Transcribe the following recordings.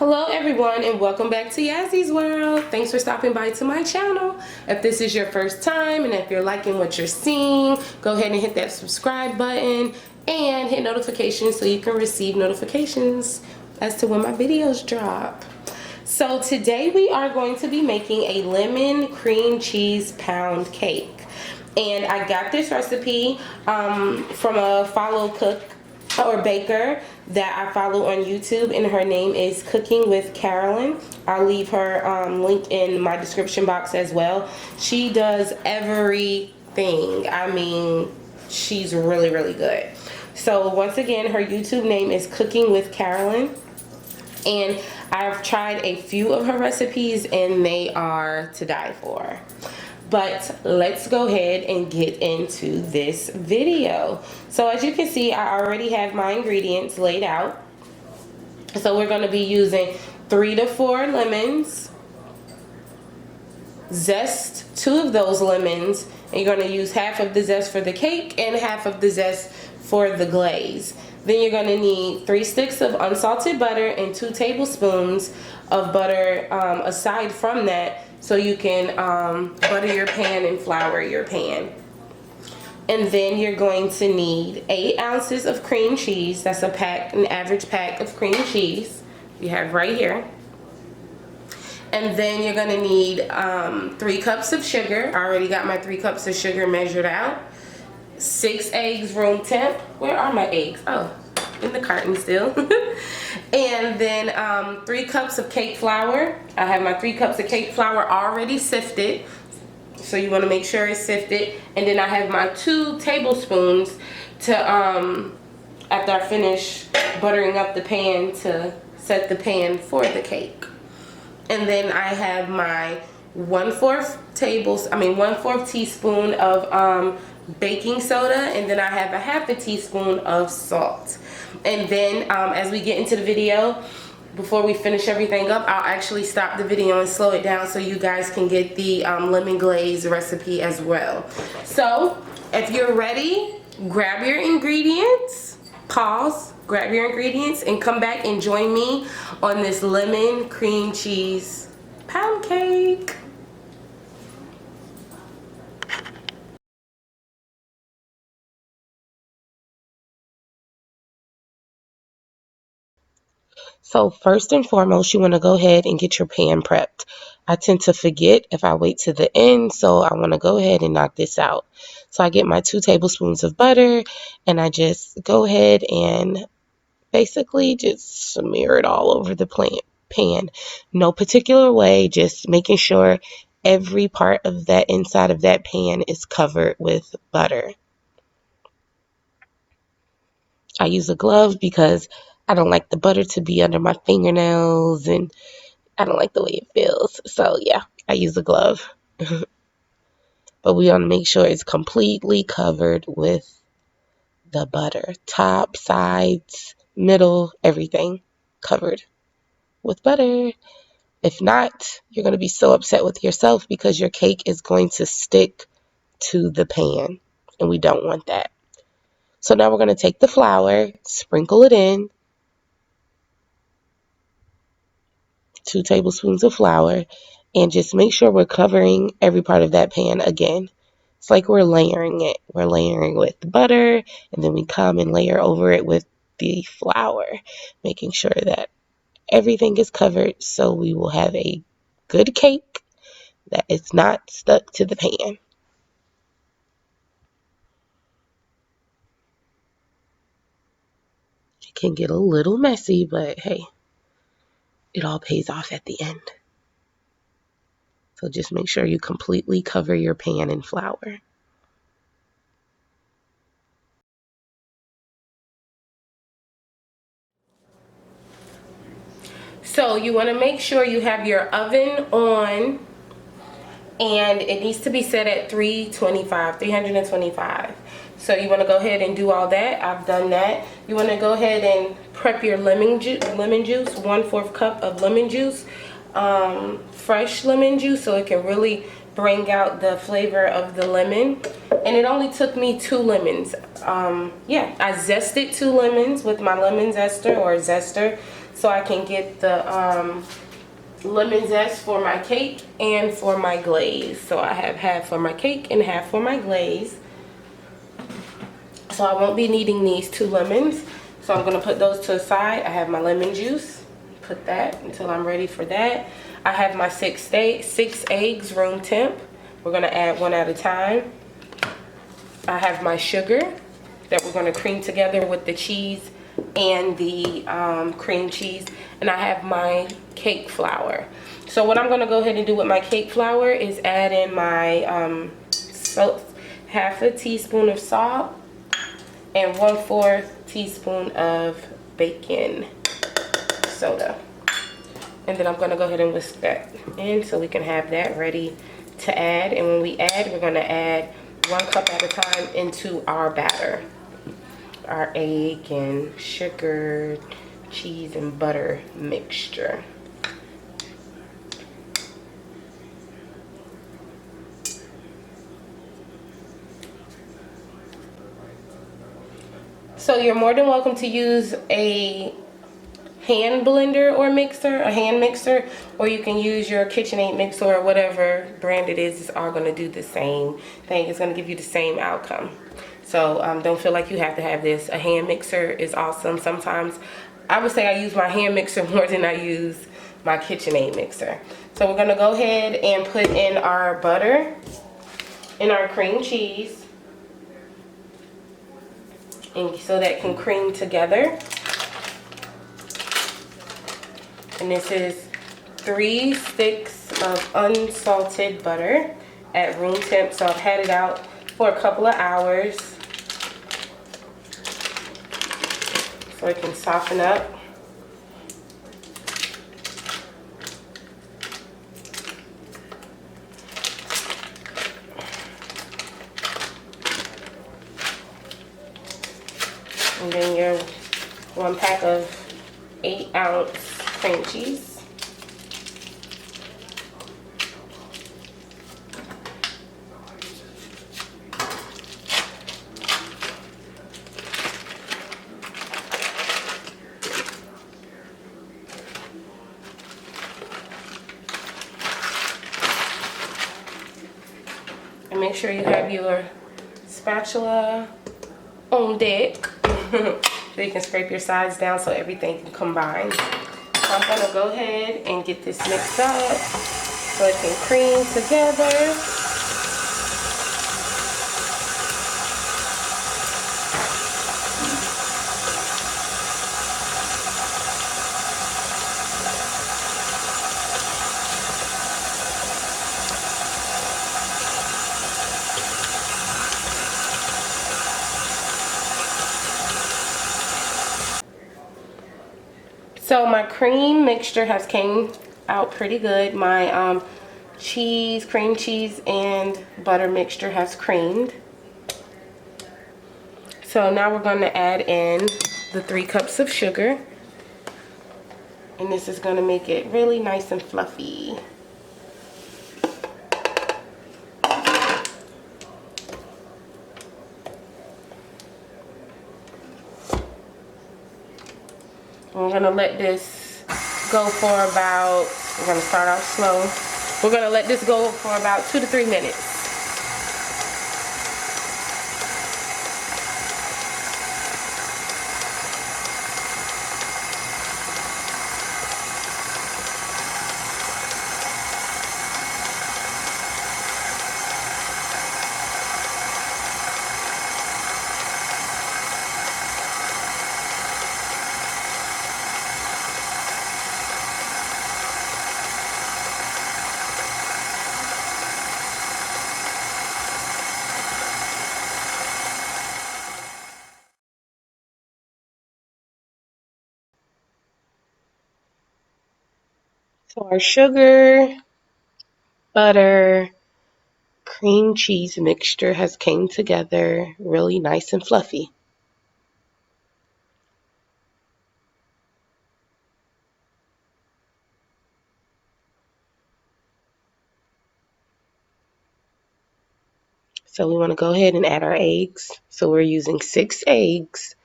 Hello everyone and welcome back to Yazzy's World. Thanks for stopping by to my channel. If this is your first time and if you're liking what you're seeing, go ahead and hit that subscribe button and hit notifications so you can receive notifications as to when my videos drop. So today we are going to be making a lemon cream cheese pound cake. And I got this recipe from a follow cook or baker that I follow on YouTube, and her name is CookingWithCarolyn. I'll leave her link in my description box as well. She does everything. I mean, she's really good. So once again, her YouTube name is CookingWithCarolyn, and I've tried a few of her recipes and they are to die for. But let's go ahead and get into this video. So as you can see, I already have my ingredients laid out. So we're going to be using 3 to 4 lemons, zest, 2 of those lemons, and you're going to use half of the zest for the cake and half of the zest for the glaze. Then you're going to need 3 sticks of unsalted butter and 2 tablespoons of butter aside from that, so you can butter your pan and flour your pan. And then you're going to need 8 ounces of cream cheese. That's an average pack of cream cheese you have right here. And then you're gonna need 3 cups of sugar. I already got my 3 cups of sugar measured out. 6 eggs room temp. Where are my eggs? Oh, in the carton still. And then 3 cups of cake flour. I have my 3 cups of cake flour already sifted, so you want to make sure it's sifted. And then I have my 2 tablespoons to after I finish buttering up the pan, to set the pan for the cake. And then I have my 1/4 teaspoon of baking soda, and then I have a half a teaspoon of salt. And then as we get into the video, before we finish everything up, I'll actually stop the video and slow it down so you guys can get the lemon glaze recipe as well. So if you're ready, grab your ingredients, pause, grab your ingredients, and come back and join me on this lemon cream cheese pound cake. So first and foremost, you want to go ahead and get your pan prepped. I tend to forget if I wait to the end, so I want to go ahead and knock this out. So I get my 2 tablespoons of butter, and I just go ahead and basically just smear it all over the pan. No particular way, just making sure every part of that inside of that pan is covered with butter. I use a glove because I don't like the butter to be under my fingernails, and I don't like the way it feels. So yeah, I use a glove. But we want to make sure it's completely covered with the butter. Top, sides, middle, everything covered with butter. If not, you're going to be so upset with yourself because your cake is going to stick to the pan, and we don't want that. So now we're going to take the flour, sprinkle it in. 2 tablespoons of flour, and just make sure we're covering every part of that pan again. It's like we're layering it. We're layering with butter, and then we come and layer over it with the flour, making sure that everything is covered so we will have a good cake that is not stuck to the pan. It can get a little messy, but hey, it all pays off at the end. So just make sure you completely cover your pan in flour. So you want to make sure you have your oven on, and it needs to be set at 325. So you want to go ahead and do all that. I've done that. You want to go ahead and prep your lemon juice, 1/4 cup of lemon juice, fresh lemon juice, so it can really bring out the flavor of the lemon. And it only took me 2 lemons. Yeah, I zested 2 lemons with my lemon zester or zester. so I can get the lemon zest for my cake and for my glaze. So I have half for my cake and half for my glaze. So I won't be needing these 2 lemons. So I'm gonna put those to the side. I have my lemon juice. Put that until I'm ready for that. I have my 6 eggs room temp. We're gonna add 1 at a time. I have my sugar that we're gonna cream together with the cheese and the cream cheese. And I have my cake flour. So what I'm gonna go ahead and do with my cake flour is add in my half a teaspoon of salt and 1/4 teaspoon of baking soda. And then I'm gonna go ahead and whisk that in so we can have that ready to add. And when we add, we're gonna add 1 cup at a time into our batter. Our egg and sugar, cheese and butter mixture. So you're more than welcome to use a hand blender or mixer, a hand mixer, or you can use your KitchenAid mixer or whatever brand it is. It's all going to do the same thing. It's going to give you the same outcome. So don't feel like you have to have this. A hand mixer is awesome. Sometimes I would say I use my hand mixer more than I use my KitchenAid mixer. So we're going to go ahead and put in our butter and our cream cheese, and so that can cream together. And this is 3 sticks of unsalted butter at room temp. So I've had it out for a couple of hours so it can soften up. And then your 1 pack of 8-ounce cream cheese. And make sure you have your spatula on deck so you can scrape your sides down so everything can combine. So I'm gonna go ahead and get this mixed up so it can cream together. So my cream mixture has came out pretty good. My cream cheese and butter mixture has creamed. So now we're going to add in the 3 cups of sugar. And this is going to make it really nice and fluffy. We're going to let this go for about, we're going to start off slow. We're going to let this go for about 2 to 3 minutes. So our sugar, butter, cream cheese mixture has came together really nice and fluffy. So we want to go ahead and add our eggs. So we're using 6 eggs,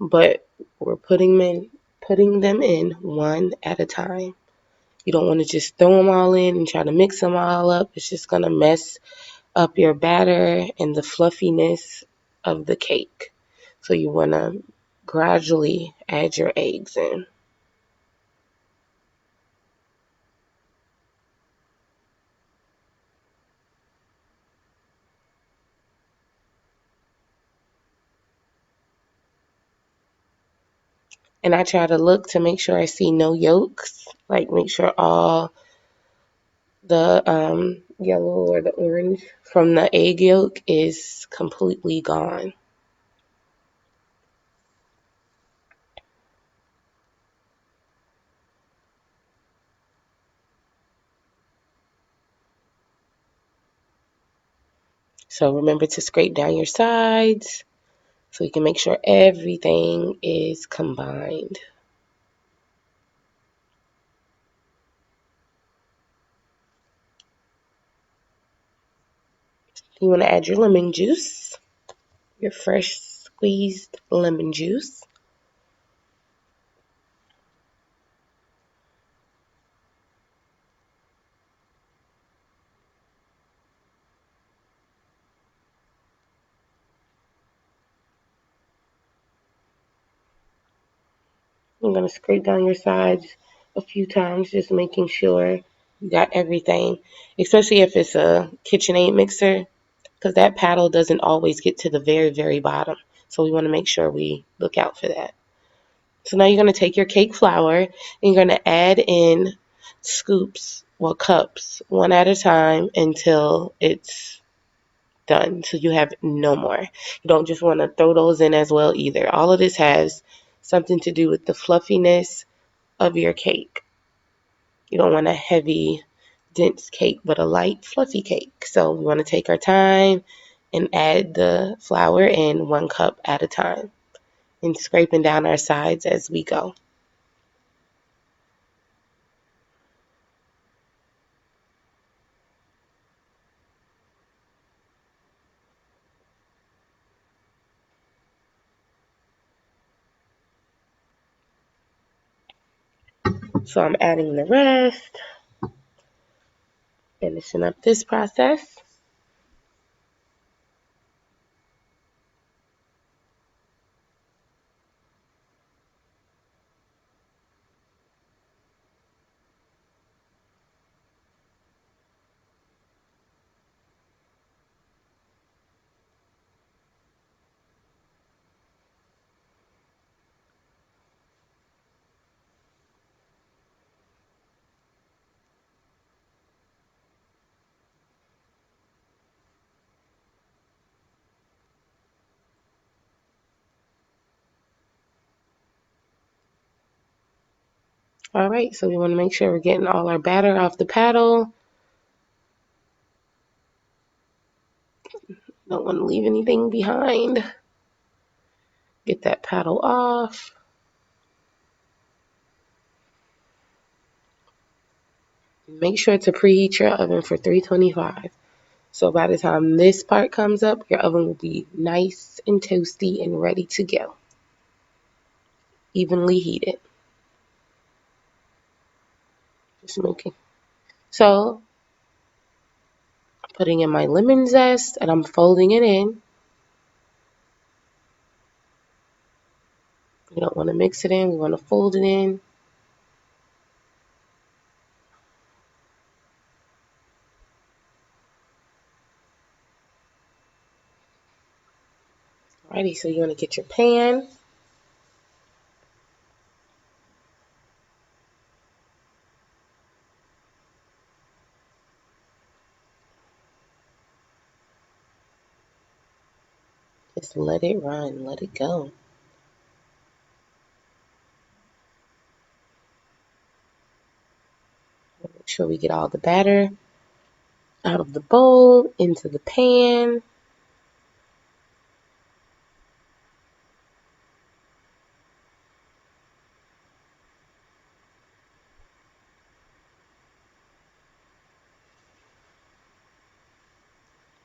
but we're putting them in putting them in one at a time. You don't want to just throw them all in and try to mix them all up. It's just going to mess up your batter and the fluffiness of the cake. So you want to gradually add your eggs in. And I try to look to make sure I see no yolks, like make sure all the yellow or the orange from the egg yolk is completely gone. So remember to scrape down your sides so you can make sure everything is combined. You want to add your lemon juice, your fresh squeezed lemon juice. You're going to scrape down your sides a few times, just making sure you got everything, especially if it's a KitchenAid mixer, because that paddle doesn't always get to the very, very bottom. So we want to make sure we look out for that. So now you're going to take your cake flour and you're going to add in scoops, well, cups, one at a time until it's done. So you have no more. You don't just want to throw those in as well either. All of this has something to do with the fluffiness of your cake. You don't want a heavy, dense cake, but a light, fluffy cake. So we want to take our time and add the flour in 1 cup at a time and scraping down our sides as we go. So I'm adding the rest, finishing up this process. All right, so we want to make sure we're getting all our batter off the paddle. Don't want to leave anything behind. Get that paddle off. Make sure to preheat your oven for 325. So by the time this part comes up, your oven will be nice and toasty and ready to go. Evenly heated. Just making. So I'm putting in my lemon zest and I'm folding it in. We don't want to mix it in. We want to fold it in. Alrighty, so you want to get your pan. Just let it run. Let it go. Make sure we get all the batter out of the bowl into the pan.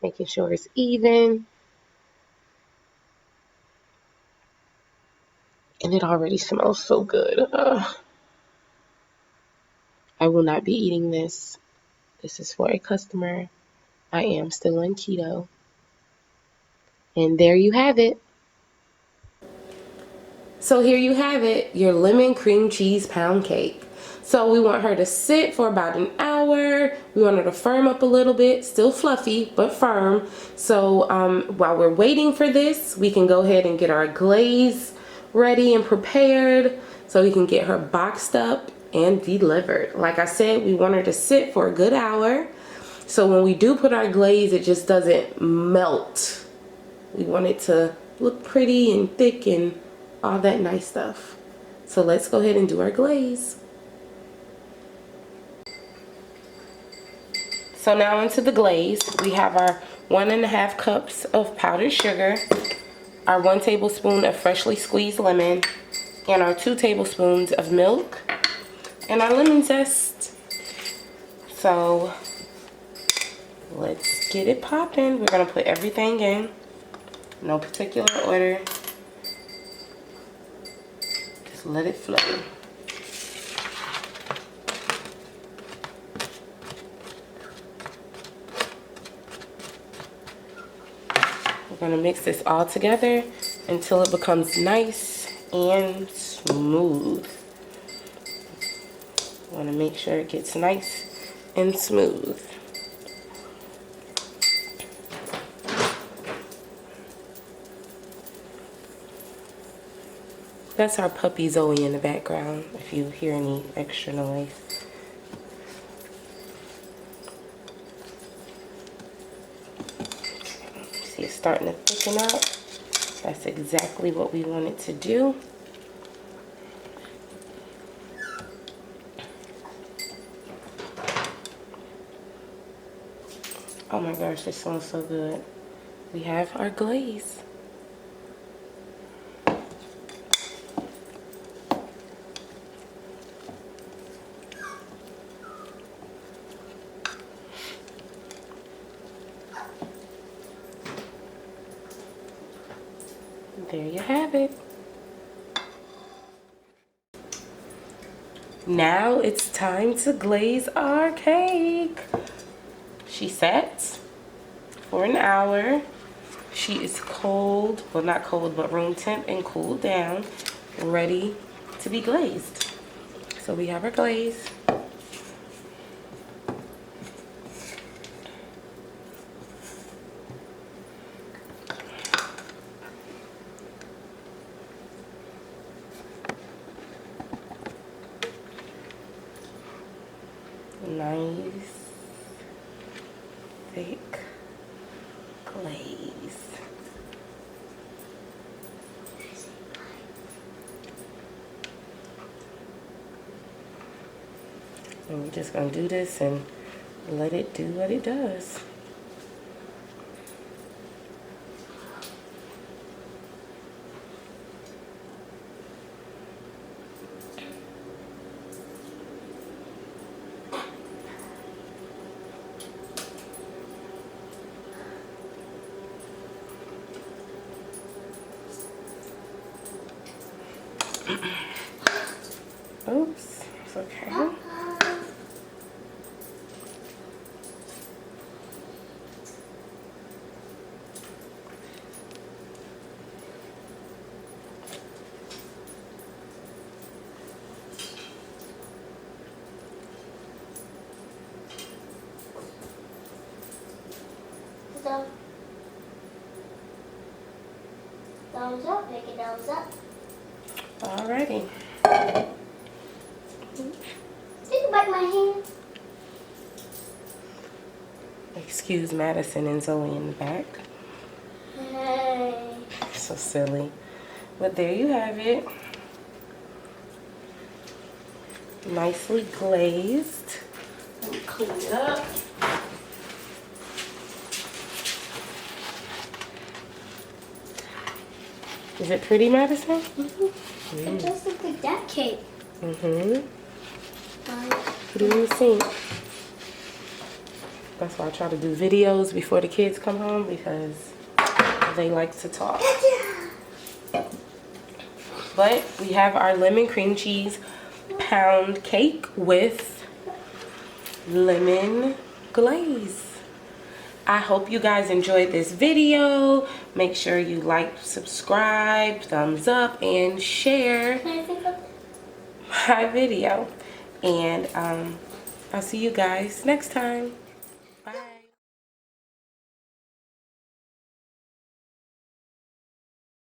Making sure it's even. And it already smells so good. I will not be eating this. This is for a customer. I am still on keto. And there you have it. So here you have it, your lemon cream cheese pound cake. So we want her to sit for about an hour. We want her to firm up a little bit, still fluffy, but firm. So while we're waiting for this, we can go ahead and get our glaze ready and prepared so we can get her boxed up and delivered. Like I said, we want her to sit for a good hour. So when we do put our glaze, it just doesn't melt. We want it to look pretty and thick and all that nice stuff. So let's go ahead and do our glaze. So now into the glaze, we have our 1.5 cups of powdered sugar, our 1 tablespoon of freshly squeezed lemon, and our 2 tablespoons of milk, and our lemon zest. So let's get it popping. We're gonna put everything in, no particular order. Just let it flow. We're gonna mix this all together until it becomes nice and smooth. Want to make sure it gets nice and smooth. That's our puppy Zoe in the background, if you hear any extra noise. See, it's starting to thicken up. That's exactly what we want it to do. Oh my gosh, this smells so good. We have our glaze. There you have it. Now it's time to glaze our cake. She sat for an hour. She is cold, well not cold, but room temp and cooled down, ready to be glazed. So we have our glaze. Nice, thick glaze. And we're just gonna do this and let it do what it does. Oops, it's okay. Thumbs up, make a thumbs up. Alrighty. Did you bite my hand? Excuse Madison and Zoe in the back. Hey. So silly. But there you have it. Nicely glazed. Let me clean it up. Is it pretty, Madison? Mm-hmm. It does look like that cake. Mm-hmm. Put it in the sink. That's why I try to do videos before the kids come home, because they like to talk. But we have our lemon cream cheese pound cake with lemon glaze. I hope you guys enjoyed this video. Make sure you like, subscribe, thumbs up, and share Can I think of my video. And I'll see you guys next time.